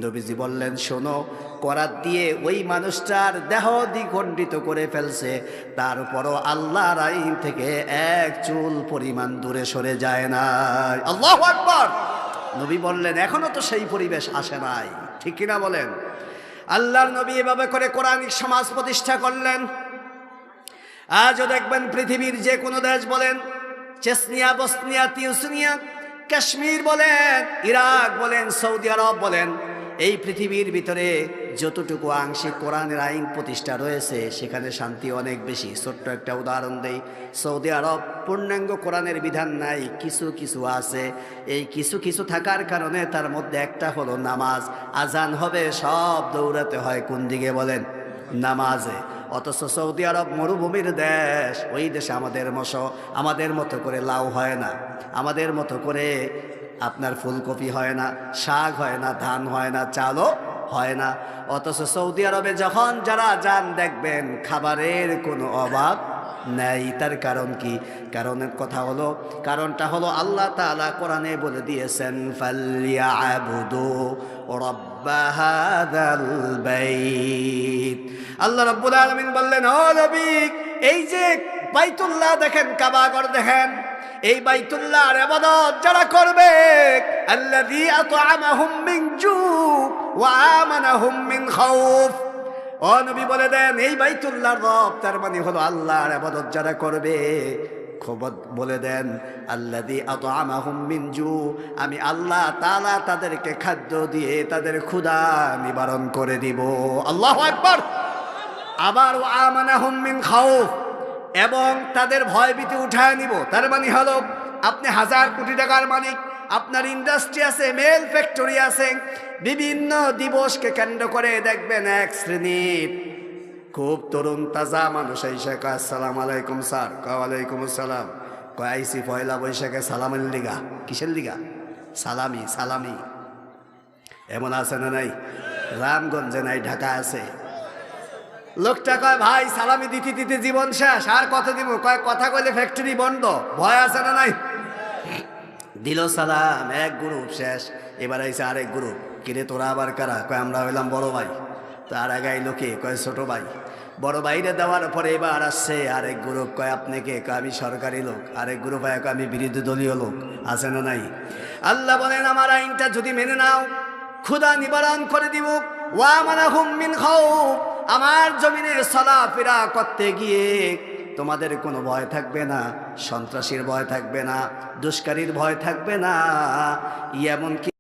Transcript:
নবীজি বললেন, শোনো, করাত দিয়ে ওই মানুষটার দেহ দ্বিখণ্ডিত করে ফেলছে, তারপরও আল্লাহর আইন থেকে এক চুল পরিমাণ দূরে সরে যায় না। আল্লাহু আকবার। নবী বললেন, এখনো তো সেই পরিবেশ আসে নাই, ঠিক কিনা বলেন? আল্লাহর নবী এভাবে করে কোরআনিক সমাজ প্রতিষ্ঠা করলেন। আজও দেখবেন পৃথিবীর যে কোনো দেশ বলেন, চেচনিয়া, বসনিয়া, তিউসনিয়া, কাশ্মীর বলেন, ইরাক বলেন, সৌদি আরব বলেন, এই পৃথিবীর ভিতরে যতটুকু আংশিক কোরআনের আইন প্রতিষ্ঠা রয়েছে সেখানে শান্তি অনেক বেশি। ছোট্ট একটা উদাহরণ দেই, সৌদি আরব পূর্ণাঙ্গ কোরআনের বিধান নাই, কিছু কিছু আছে। এই কিছু কিছু থাকার কারণে তার মধ্যে একটা হলো নামাজ। আজান হবে সব দৌড়াতে হয় কোন দিকে বলেন? নামাজে। অথচ সৌদি আরব মরুভূমির দেশ, ওই দেশে আমাদের মতো করে লাউ হয় না, আমাদের মতো করে আপনার ফুলকপি হয় না, শাক হয় না, ধান হয় না, চালও হয় না। অথচ সৌদি আরবে যখন যারা যান দেখবেন খাবারের কোনো অভাব নেই। তার কারণ কি? কারণটা হলো আল্লাহ তাআলা কোরআনে বলে দিয়েছেন, ফালইয়াবুদু রাব্বা হাযাল বাইত। আল্লাহ রাব্বুল আলামিন বললেন, ও নবী, এই যে বাইতুল্লাহ দেখেন, কাবাঘর দেখেন, এই বাইতুল্লাহর ইবাদত যারা করবে, আল্লাযী আত'আমাহুম মিন জু ওয়া আমানাহুম মিন খাউফ। ও নবী বলে দেন, এই বাইতুল্লাহর রব তার মানে হলো আল্লাহর ইবাদত যারা করবে, খবর বলে দেন, আল্লাযী আত'আমাহুম মিন জু, আমি আল্লাহ তাআলা তাদেরকে খাদ্য দিয়ে তাদের ক্ষুধা নিবারণ করে দিব। আল্লাহু আকবার। আবার ওয়া আমানাহুম মিন খাউফ, এবং তাদের ভয়ভীতি উঠায় নিব। তার মানে হলো, আপনি হাজার কোটি টাকার মালিক, আপনার ইন্ডাস্ট্রি আছে, মেল ফ্যাক্টরি আছে, বিভিন্ন দিবসকে কেন্দ্র করে দেখবেন এক শ্রেণীর খুব তরুণ তাজা মানুষ এসে কয়, আসসালামু আলাইকুম স্যার। ওয়ালাইকুম আসসালাম। কয়, আইসি পয়লা বৈশাখে সালামের লিগা। কিসের লিগা? সালামি। এমন আছে না নাই? রামগঞ্জে নাই, ঢাকা আছে। লোকটা কয়, ভাই সালামি দিতে দিতে জীবন শেষ, আর কত দিব? কয়, কথা কইলে ফ্যাক্টরি বন্ধ। ভয় আছে না নাই? দিল সালাম, এক গ্রুপ শেষ। এবার আইসে আরেক গ্রুপ। কিরে তোরা আবার কারা? কয়, আমরা হইলাম বড় ভাই। তার আগে আইলো কে? কয়, ছোট ভাই। বড় ভাইরে দেওয়ার পরে এবার আসছে আরেক গ্রুপ। কয়, আপনি কে? কয়, আমি সরকারি লোক। আরেক গ্রুপ কয়, আমি বিরোধী দলীয় লোক। আছে না নাই? আল্লাহ বলেন, আমার আইনটা যদি মেনে নাও, ক্ষুধা নিবারণ করে দিব। ওয়া আমানাহুম মিন খাউফ, আমার জমিনে চলাফেরা করতে গিয়ে তোমাদের কোনো ভয় থাকবে না, সন্ত্রাসীর ভয় থাকবে না, দুষ্কারীর ভয় থাকবে না, এমনকি